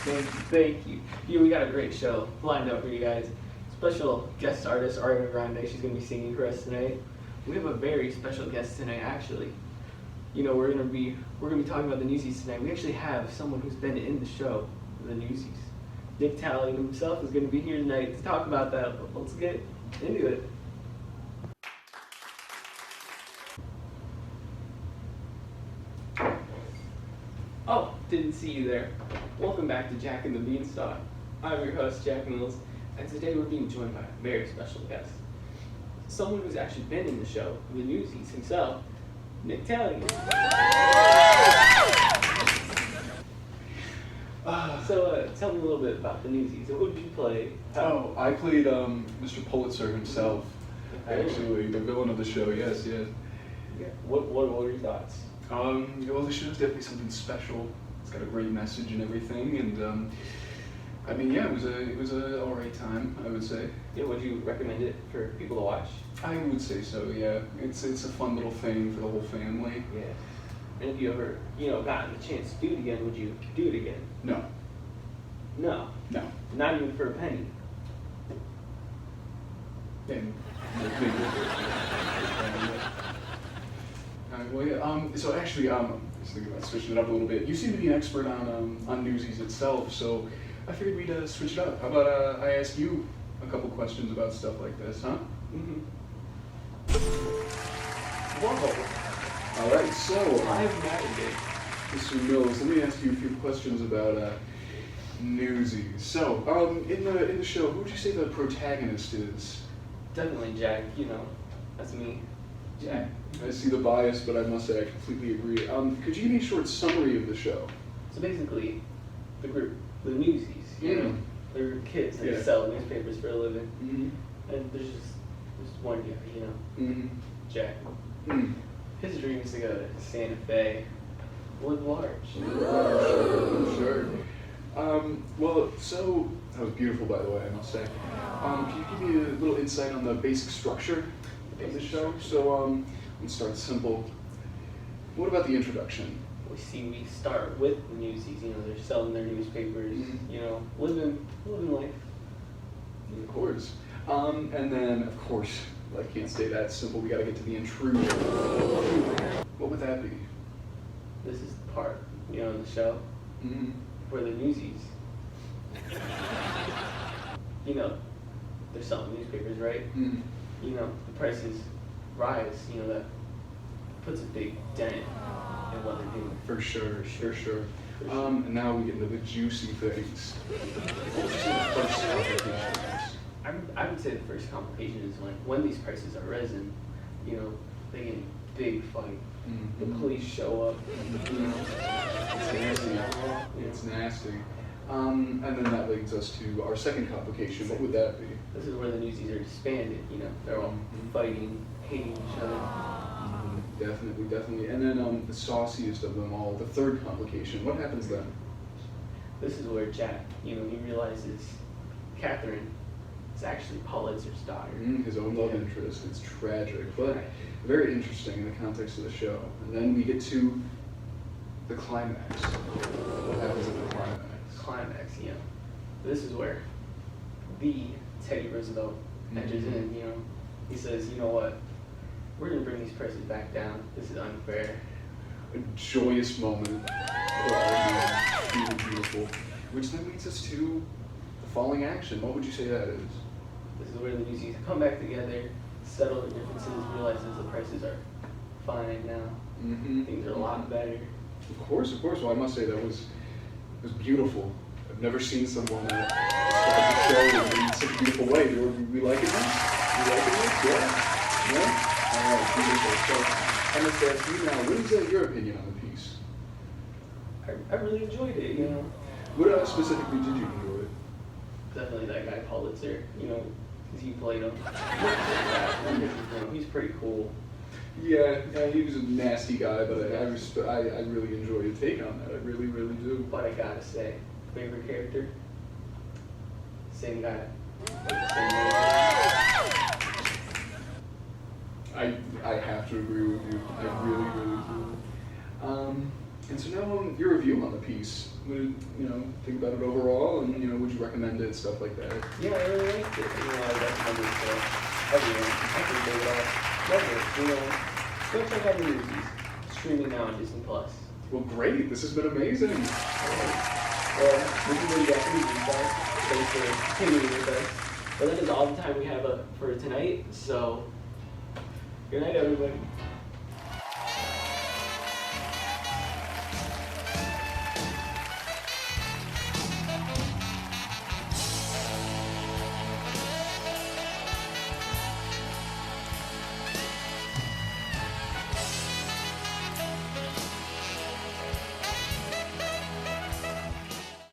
Thank you. We got a great show lined up for you guys. Special guest artist Ariana Grande. She's gonna be singing for us tonight. We have a very special guest tonight, actually. We're gonna be talking about the Newsies tonight. We actually have someone who's been in the show, the Newsies. Nick Talley himself is gonna be here tonight to talk about that. But let's get into it. Oh, didn't see you there. Welcome back to Jack and the Beanstalk. I'm your host, Jack Mills, and today we're being joined by a very special guest. Someone who's actually been in the show, the Newsies himself, Nick Talley. So tell me a little bit about the Newsies. Who did you play? I played Mr. Pulitzer himself, actually, the villain of the show, yes. Yeah. What were your thoughts? Well, the show's definitely something special. It's got a great message and everything, and it was a alright time, I would say. Yeah, would you recommend it for people to watch? I would say so, yeah. It's a fun little thing for the whole family. Yeah. And if you ever, gotten the chance to do it again, would you do it again? No. No. No. Not even for a penny. And so actually, I was thinking about switching it up a little bit. You seem to be an expert on Newsies itself, so I figured we'd switch it up. How about I ask you a couple questions about stuff like this, huh? Mm-hmm. Whoa. All right, so I've navigated. Mr. Mills, let me ask you a few questions about Newsies. So, in the show, who would you say the protagonist is? Definitely Jack, that's me. Jack. I see the bias, but I must say I completely agree. Could you give me a short summary of the show? So basically, the group, the Newsies, they're kids. They sell newspapers for a living, and there's just one guy, Jack. His dream is to go to Santa Fe, live large. Sure. Well, so that was beautiful, by the way, I must say. Can you give me a little insight on the basic structure of the show? So, let's start simple. What about the introduction? We start with the Newsies. They're selling their newspapers. Living life. Of course. And then, of course, life can't stay that simple. We got to get to the intrusion. What would that be? This is the part, in the show where the Newsies, they're selling newspapers, right? The prices rise. That puts a big dent in what they're doing. For sure. And now we get into the juicy things. What would you say the first complication is? I would say the first complication is when these prices are risen, they get a big fight. The police show up. It's nasty. It's nasty. And then that leads us to our second complication. What would that be? This is where the Newsies are disbanded. They're all fighting, hating each other. Definitely. And then the sauciest of them all, the third complication. What happens then? This is where Jack, he realizes Catherine is actually Pulitzer's daughter. His own love interest. It's tragic, but very interesting in the context of the show. And then we get to the climax. What happens at the climax? This is where the Teddy Roosevelt enters in. He says, you know what? We're going to bring these prices back down. This is unfair. A joyous moment. Beautiful. Which then leads us to the falling action. What would you say that is? This is where the Newsies come back together, settle their differences, realizes the prices are fine now. Things are a lot better. Of course. Well, I must say that was beautiful. I've never seen someone describe the show in such a beautiful way. We like it now? Yeah? All right, beautiful. So I must ask you now, what is your opinion on the piece? I really enjoyed it, What specifically did you enjoy? Definitely that guy Pulitzer, because he played him. He's pretty cool. Yeah, he was a nasty guy, but I really enjoy your take on that. I really do. But I gotta say, favorite character? Same guy. I have to agree with you. I really do. And so now your review on the piece. What did you think about it overall, and would you recommend it, stuff like that? Yeah, I really liked it. I recommend it to everyone. I think they would all love it. Go check out the Newsies. Streaming now on Disney Plus. Well, great. This has been amazing. Well, this is the JackandtheBeansTalk. Thanks for hanging with us. But that is all the time we have for tonight. So, good night, everybody.